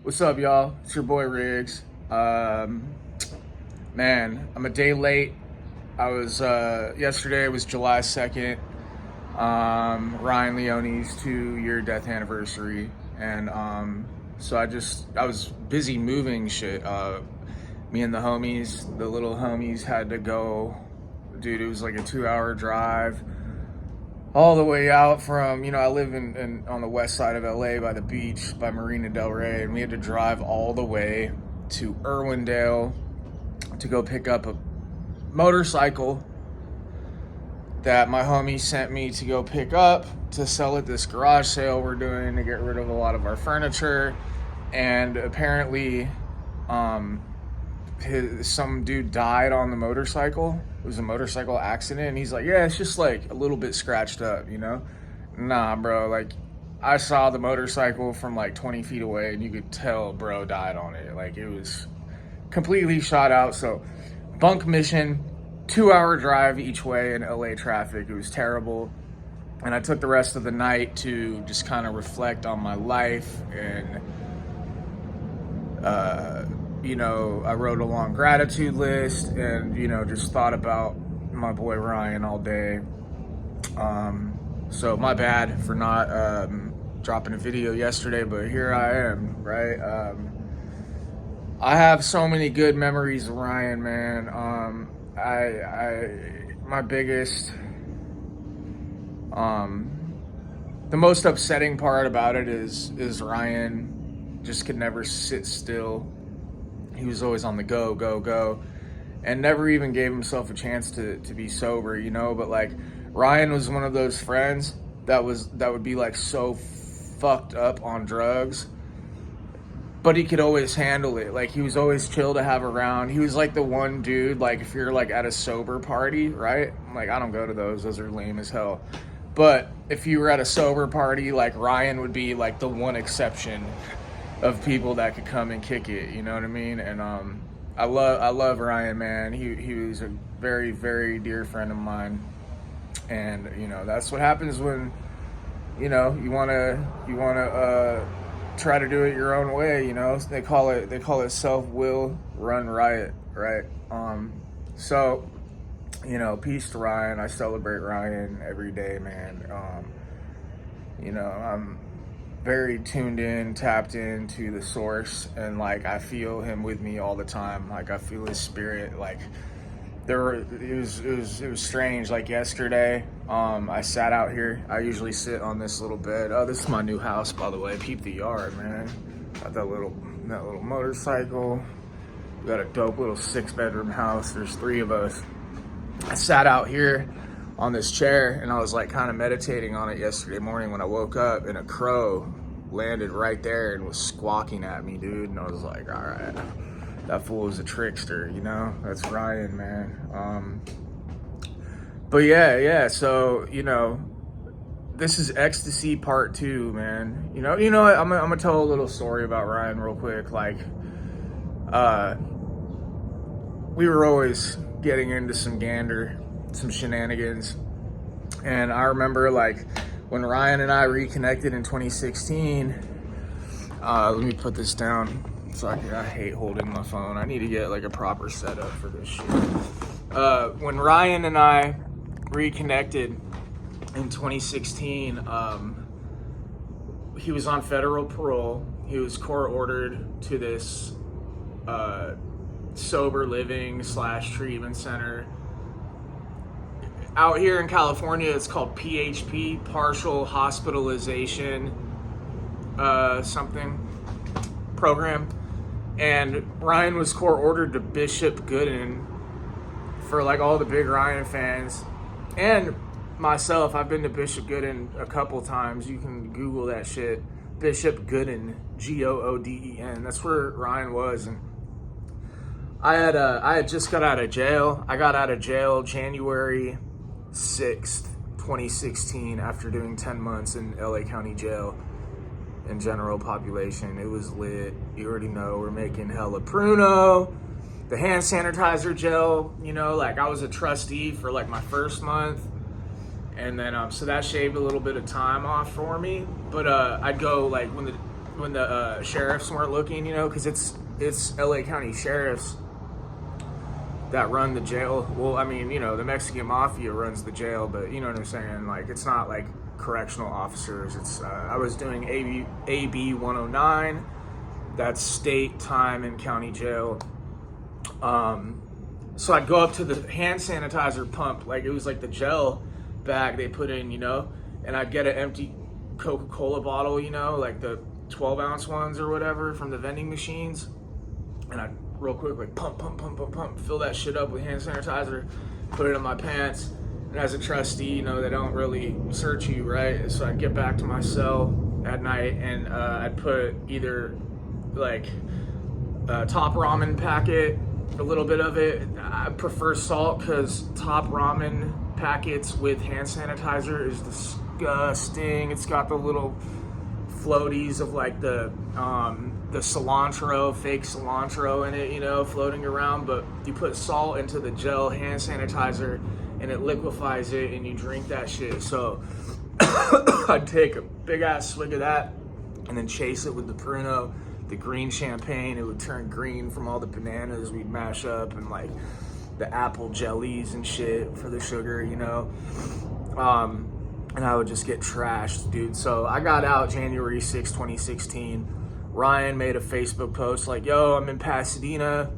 What's up, y'all? It's your boy Riggs. Man, I'm a day late. I was yesterday was July 2nd, Ryan Leone's 2-year death anniversary, and so I was busy moving shit. Me and the little homies, had to go. Dude, it was like a 2-hour drive all the way out from, I live on the west side of LA by the beach, by Marina Del Rey, and we had to drive all the way to Irwindale to go pick up a motorcycle that my homie sent me to go pick up to sell at this garage sale we're doing to get rid of a lot of our furniture. And apparently some dude died on the motorcycle. It was a motorcycle accident, and he's like, yeah, it's just like a little bit scratched up, Nah, bro, like, I saw the motorcycle from like 20 feet away, and you could tell bro died on it. Like, it was completely shot out. So bunk mission, 2-hour drive each way in LA traffic. It was terrible. And I took the rest of the night to just kind of reflect on my life, and I wrote a long gratitude list, and, just thought about my boy Ryan all day. So my bad for not dropping a video yesterday, but here I am, right? I have so many good memories of Ryan, man. My biggest, the most upsetting part about it is Ryan just could never sit still. He was always on the go, and never even gave himself a chance to be sober, But like, Ryan was one of those friends that would be like so fucked up on drugs, but he could always handle it. Like, he was always chill to have around. He was like the one dude, like, if you're like at a sober party, right? Like, I don't go to those are lame as hell. But if you were at a sober party, like, Ryan would be like the one exception of people that could come and kick it, you know what I mean? And I love Ryan, man. He was a very, very dear friend of mine. And that's what happens when you wanna try to do it your own way. They call it self-will run riot, right? So peace to Ryan. I celebrate Ryan every day, man. I'm very tuned in, tapped into the source, and like, I feel him with me all the time. Like, I feel his spirit. Like, it was strange. Like, yesterday, I sat out here. I usually sit on this little bed. Oh, this is my new house, by the way. Peep the yard, man. Got that little motorcycle. We got a dope little 6-bedroom house. There's 3 of us. I sat out here on this chair, and I was like kind of meditating on it yesterday morning when I woke up, and a crow landed right there and was squawking at me, dude. And I was like, all right, that fool is a trickster, That's Ryan, man. But yeah, so this is Ecstasy Part 2, man. You know what? I'm gonna tell a little story about Ryan real quick. Like, we were always getting into some shenanigans, and I remember, like, when Ryan and I reconnected in 2016. Let me put this down. I hate holding my phone. I need to get like a proper setup for this shit. When Ryan and I reconnected in 2016, he was on federal parole. He was court ordered to this sober living / treatment center out here in California. It's called PHP, partial hospitalization something program. And Ryan was court ordered to Bishop Gooden. For like all the big Ryan fans and myself, I've been to Bishop Gooden a couple times. You can Google that shit. Bishop Gooden, Gooden. That's where Ryan was. And I had just got out of jail. I got out of jail January 6th, 2016, after doing 10 months in LA County Jail in general population. It was lit. You already know, we're making hella pruno. The hand sanitizer gel, like, I was a trustee for like my first month. And then, so that shaved a little bit of time off for me. But I'd go, like, when when the sheriffs weren't looking, you know, because it's LA County sheriffs that run the jail. Well, I mean, you know, the Mexican mafia runs the jail, but you know what I'm saying? Like, it's not like correctional officers. It's I was doing AB 109. That's state time in county jail. So I'd go up to the hand sanitizer pump, like it was like the gel bag they put in, you know, and I'd get an empty Coca-Cola bottle, you know, like the 12-ounce ones or whatever from the vending machines, and I'd real quick like pump, fill that shit up with hand sanitizer, put it in my pants. And as a trustee, you know, they don't really search you, right? So I'd get back to my cell at night, and I'd put either like top ramen packet, a little bit of it. I prefer salt because top ramen packets with hand sanitizer is disgusting. It's got the little floaties of like the cilantro, fake cilantro in it, you know, floating around. But you put salt into the gel hand sanitizer and it liquefies it, and you drink that shit. So I'd take a big ass swig of that and then chase it with the Pruno, the green champagne. It would turn green from all the bananas we'd mash up, and like the apple jellies and shit for the sugar, you know. And I would just get trashed, dude. So I got out January 6, 2016. Ryan made a Facebook post like, yo, I'm in Pasadena.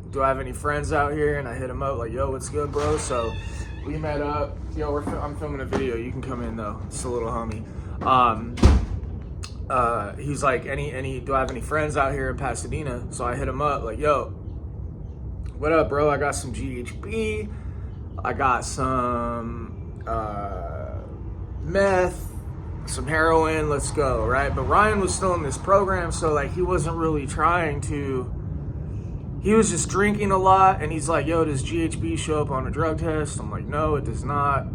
Do I have any friends out here? And I hit him up like, yo, what's good, bro? So we met up. Yo, I'm filming a video. You can come in though. It's a little homie. He's like, do I have any friends out here in Pasadena? So I hit him up like, yo, what up, bro? I got some GHB. I got some meth, some heroin. Let's go, right? But Ryan was still in this program, so like he wasn't really trying to. He was just drinking a lot, and he's like, yo, does GHB show up on a drug test? I'm like, no, it does not.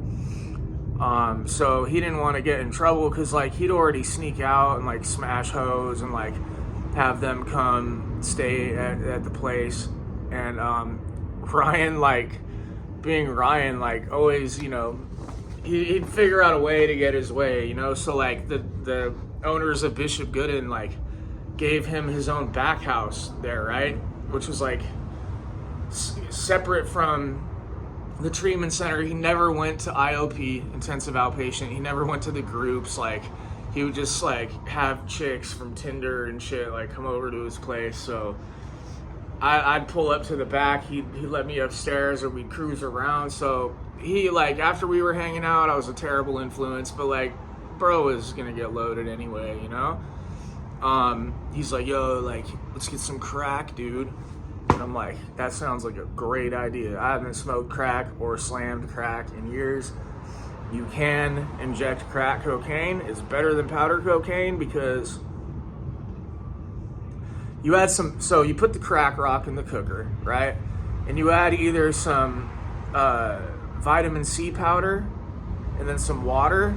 So he didn't want to get in trouble because like he'd already sneak out and like smash hoes and like have them come stay at the place. And Ryan, like being Ryan, like always, you know, he'd figure out a way to get his way, you know. So like the owners of Bishop Gooden like gave him his own back house there, right? Which was like separate from the treatment center. He never went to IOP, intensive outpatient. He never went to the groups. Like he would just like have chicks from Tinder and shit like come over to his place. So I'd pull up to the back. He'd let me upstairs, or we'd cruise around. So he like, after we were hanging out, I was a terrible influence, but like bro was gonna get loaded anyway, you know. He's like, yo, like, let's get some crack, dude. And I'm like, that sounds like a great idea. I haven't smoked crack or slammed crack in years. You can inject crack cocaine. It's better than powder cocaine because you add some, so you put the crack rock in the cooker, right? And you add either some vitamin C powder and then some water,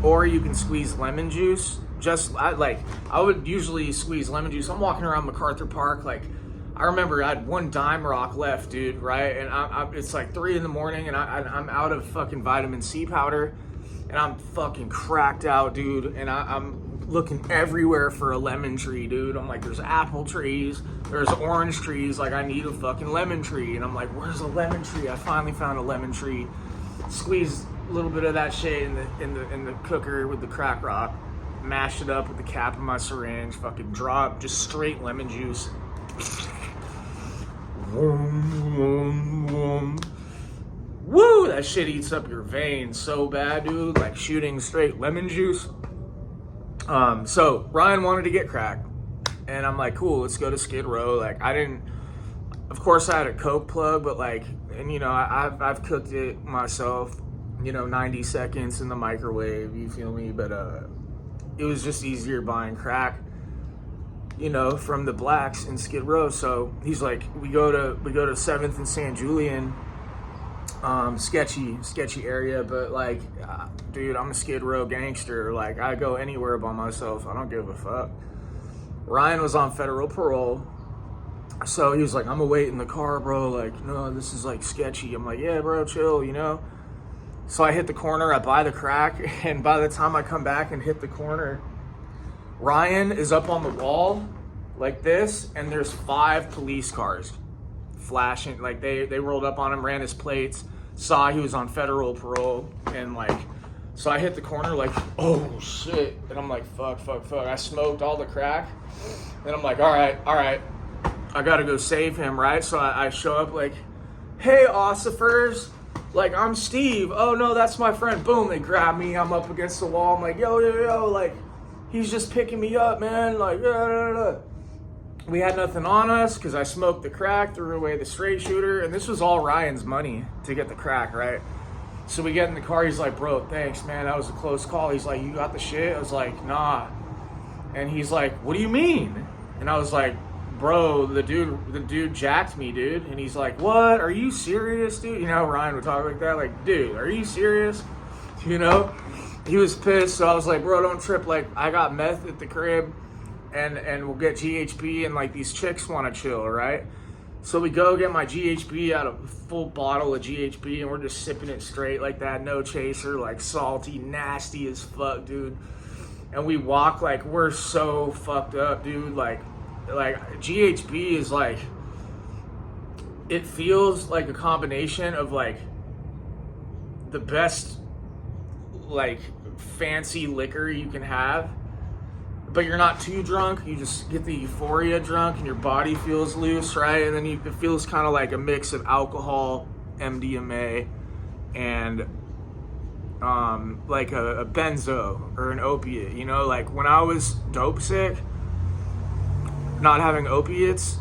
or you can squeeze lemon juice. I would usually squeeze lemon juice. I'm walking around MacArthur Park, like, I remember I had one dime rock left, dude, right? And it's like 3 a.m, and I'm out of fucking vitamin C powder, and I'm fucking cracked out, dude. And I'm looking everywhere for a lemon tree, dude. I'm like, there's apple trees, there's orange trees. Like, I need a fucking lemon tree. And I'm like, where's a lemon tree? I finally found a lemon tree. Squeezed a little bit of that shit in the cooker with the crack rock. Mashed it up with the cap of my syringe, fucking drop just straight lemon juice. Woo, that shit eats up your veins so bad, dude. Like shooting straight lemon juice. So Ryan wanted to get crack, and I'm like, cool, let's go to Skid Row. Like, of course I had a Coke plug, but like, and you know, I've cooked it myself, you know, 90 seconds in the microwave, you feel me? But it was just easier buying crack, you know, from the blacks in Skid Row. So he's like, we go to 7th and San Julian, sketchy area, but like, dude, I'm a Skid Row gangster. Like, I go anywhere by myself. I don't give a fuck. Ryan was on federal parole, so he was like, I'm gonna wait in the car, bro. Like, no, this is like sketchy. I'm like, yeah, bro, chill, you know. So I hit the corner, I buy the crack, and by the time I come back and hit the corner, Ryan is up on the wall like this, and there's 5 police cars flashing. Like they rolled up on him, ran his plates, saw he was on federal parole, and like, so I hit the corner like, oh shit, and I'm like, fuck. I smoked all the crack, and I'm like, all right, I gotta go save him, right? So I show up like, hey, ossifers, like, I'm Steve. Oh no, that's my friend. Boom, they grab me. I'm up against the wall. I'm like, yo, like, he's just picking me up, man. Like, we had nothing on us because I smoked the crack, threw away the straight shooter, and this was all Ryan's money to get the crack, right? So we get in the car. He's like, bro, thanks, man. That was a close call. He's like, you got the shit? I was like, nah. And he's like, what do you mean? And I was like, bro, the dude jacked me, dude. And he's like, what? Are you serious, dude? You know, Ryan would talk like that. Like, dude, are you serious? You know? He was pissed. So I was like, bro, don't trip. Like, I got meth at the crib, and we'll get GHB, and like these chicks want to chill, right? So we go get my GHB out of a full bottle of GHB, and we're just sipping it straight like that, no chaser, like salty, nasty as fuck, dude. And we walk like we're so fucked up, dude. Like GHB is like, it feels like a combination of like the best like fancy liquor you can have, but you're not too drunk. You just get the euphoria drunk and your body feels loose, right? And then it feels kind of like a mix of alcohol, MDMA, and like a benzo or an opiate, you know? Like when I was dope sick, not having opiates,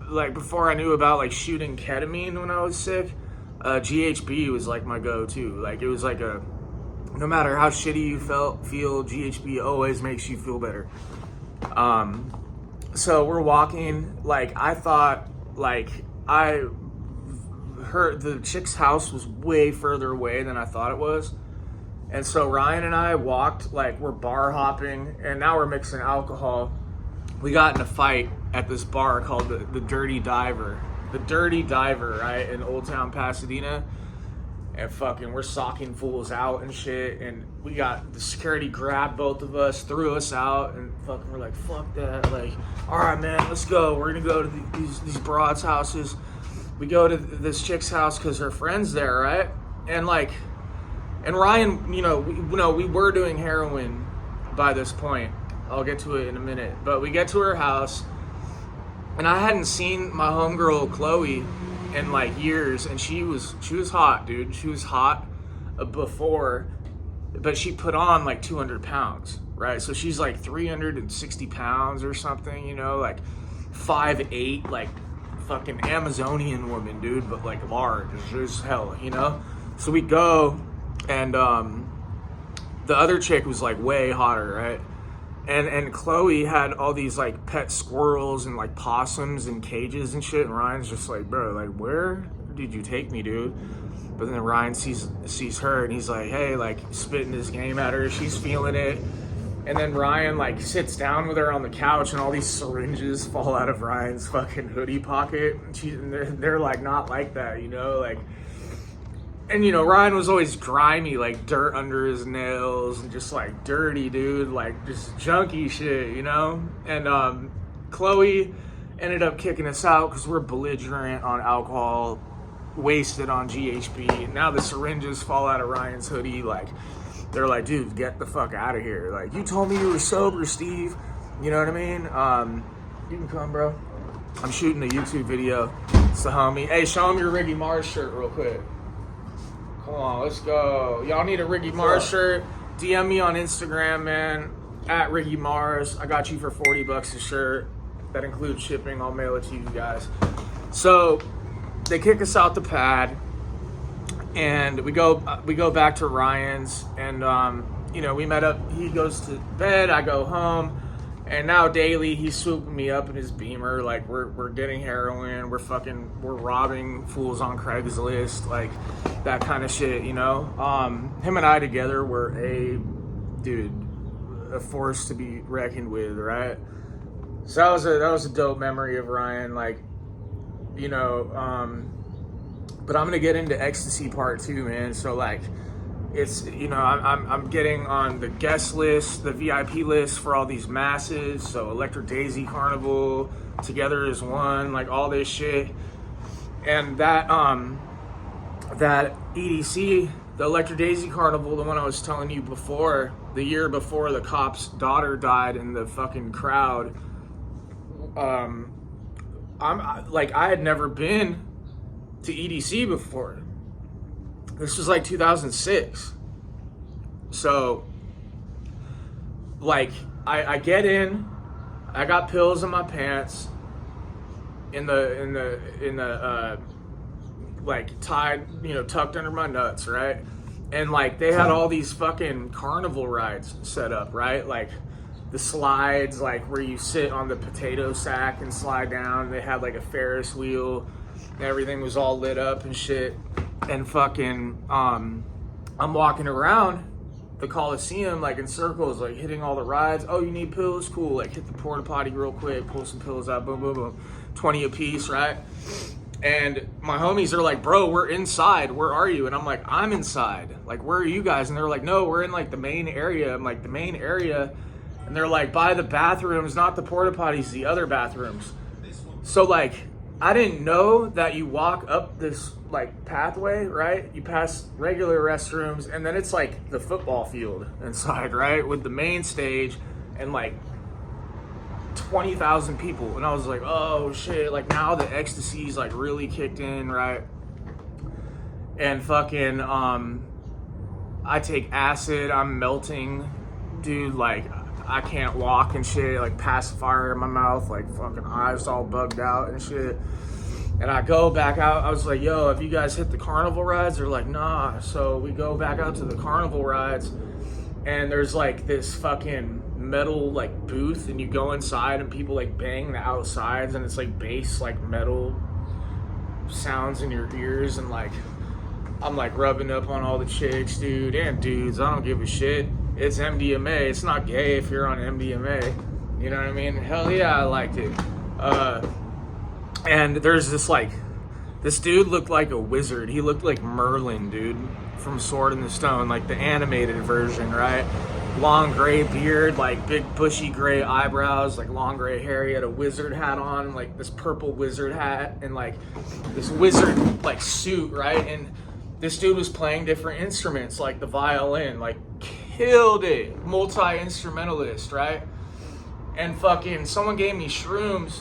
like before I knew about like shooting ketamine when I was sick, GHB was like my go-to. Like it was like no matter how shitty you feel, GHB always makes you feel better. So we're walking, like I thought, like I heard the chick's house was way further away than I thought it was. And so Ryan and I walked, like we're bar hopping, and now we're mixing alcohol. We got in a fight at this bar called the Dirty Diver. The Dirty Diver, right, in Old Town Pasadena. And fucking, we're socking fools out and shit. And we got the security grabbed both of us, threw us out, and fucking we're like, fuck that. Like, all right, man, let's go. We're gonna go to these broads' houses. We go to this chick's house because her friend's there, right? And like, and Ryan, you know, we were doing heroin by this point. I'll get to it in a minute. But we get to her house, and I hadn't seen my homegirl Chloe in like years, and she was hot, dude. She was hot before, but she put on like 200 pounds, right? So she's like 360 pounds or something, you know, like 5'8", like fucking Amazonian woman, dude, but like large as hell, you know? So we go, and the other chick was like way hotter, right? And Chloe had all these like pet squirrels and like possums in cages and shit. And Ryan's just like, bro, like where did you take me, dude? But then Ryan sees her, and he's like, hey, like spitting his game at her. She's feeling it. And then Ryan like sits down with her on the couch, and all these syringes fall out of Ryan's fucking hoodie pocket. And they're like not like that, you know, like. And, you know, Ryan was always grimy, like dirt under his nails and just like dirty, dude, like just junky shit, you know? And Chloe ended up kicking us out because we're belligerent on alcohol, wasted on GHB. Now the syringes fall out of Ryan's hoodie. Like, they're like, dude, get the fuck out of here. Like, you told me you were sober, Steve. You know what I mean? You can come, bro. I'm shooting a YouTube video. It's the homie. Hey, show him your Riggy Marz shirt real quick. Come on, let's go. Y'all need a Riggy Marz shirt? DM me on Instagram, man, at Riggy Marz. I got you for $40 a shirt. That includes shipping. I'll mail it to you guys. So they kick us out the pad, and we go back to Ryan's, and you know, we met up. He goes to bed, I go home, and now daily he's swooping me up in his Beamer. Like we're getting heroin, we're robbing fools on Craigslist, like that kind of shit, you know. Him and I together were a force to be reckoned with, right? So that was a dope memory of Ryan, like, you know. But I'm gonna get into Ecstasy part 2, man. So like, it's, you know, I'm getting on the guest list, the VIP list for all these masses. So Electric Daisy Carnival, Together as One, like all this shit. And that EDC, the Electric Daisy Carnival, the one I was telling you before, the year before the cop's daughter died in the fucking crowd, I had never been to EDC before. This was like 2006. So, like, I get in, I got pills in my pants, in the like tied, you know, tucked under my nuts, right? And like they had all these fucking carnival rides set up, right? Like the slides, like where you sit on the potato sack and slide down. They had like a Ferris wheel. Everything was all lit up and shit. And fucking, I'm walking around the Coliseum, like in circles, like hitting all the rides. Oh, you need pills? Cool. Like hit the porta potty real quick, pull some pills out, boom, boom, boom. 20 a piece, right? And my homies are like, bro, we're inside. Where are you? And I'm like, I'm inside. Like, where are you guys? And they're like, no, we're in like the main area. I'm like, the main area? And they're like, by the bathrooms, not the porta potties, the other bathrooms. So like, I didn't know that you walk up this like pathway, right? You pass regular restrooms and then it's like the football field inside, right? With the main stage and like 20,000 people. And I was like, oh shit, like now the Ecstacy's like really kicked in, right? And fucking, I take acid, I'm melting, dude, like I can't walk and shit, like pacifier in my mouth, like fucking eyes all bugged out and shit. And I go back out, I was like, yo, have you guys hit the carnival rides? They're like, nah. So we go back out to the carnival rides and there's like this fucking metal like booth and you go inside and people like bang the outsides and it's like bass like metal sounds in your ears and like I'm like rubbing up on all the chicks, dude, and dudes. I don't give a shit. It's MDMA. It's not gay if you're on MDMA. You know what I mean? Hell yeah, I liked it. And there's this dude looked like a wizard. He looked like Merlin, dude, from Sword in the Stone, like the animated version, right? Long gray beard, like big bushy gray eyebrows, like long gray hair. He had a wizard hat on, like this purple wizard hat, and like this wizard like suit, right? And this dude was playing different instruments, like the violin, like killed it, multi-instrumentalist, right? And fucking someone gave me shrooms,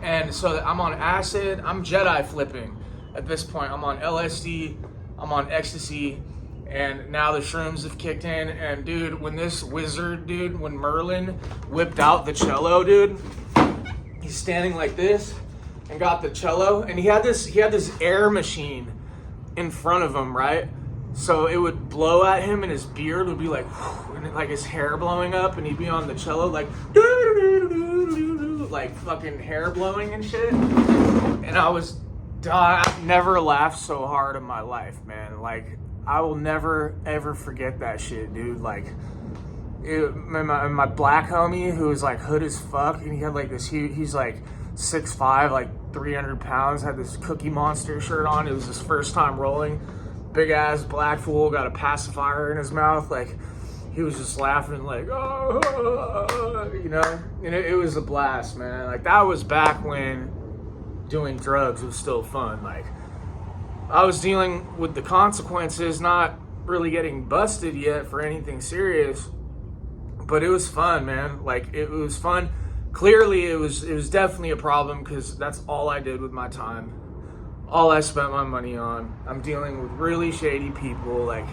and so I'm on acid, I'm Jedi flipping at this point. I'm on LSD, I'm on ecstasy, and now the shrooms have kicked in. And dude, when this wizard, dude, when Merlin whipped out the cello, dude, he's standing like this and got the cello, and he had this air machine in front of him, right? So it would blow at him and his beard would be like, and like his hair blowing up, and he'd be on the cello like like fucking hair blowing and shit. And I've never laughed so hard in my life, man. Like I will never ever forget that shit, dude. Like my black homie who was like hood as fuck, and he had like this he's like 6'5", like 300 pounds, had this Cookie Monster shirt on. It was his first time rolling. Big ass black fool, got a pacifier in his mouth. Like he was just laughing like, oh, you know? And it was a blast, man. Like that was back when doing drugs was still fun. Like I was dealing with the consequences, not really getting busted yet for anything serious, but it was fun, man. Like it was fun. Clearly it was definitely a problem because that's all I did with my time. All I spent my money on. I'm dealing with really shady people, like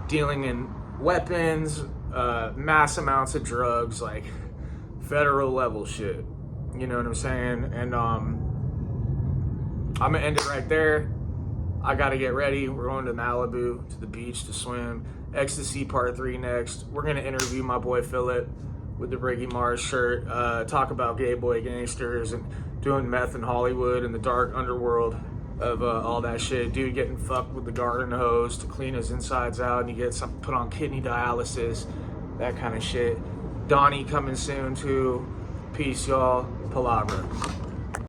dealing in weapons, mass amounts of drugs, like federal level shit. You know what I'm saying? And I'm gonna end it right there. I gotta get ready. We're going to Malibu, to the beach to swim. Ecstasy Part 3 next. We're gonna interview my boy Philip with the Riggy Marz shirt, talk about gay boy gangsters and doing meth in Hollywood and the dark underworld of all that shit. Dude getting fucked with the garden hose to clean his insides out, and he gets put on kidney dialysis, that kind of shit. Donnie coming soon too. Peace, y'all. Palabra.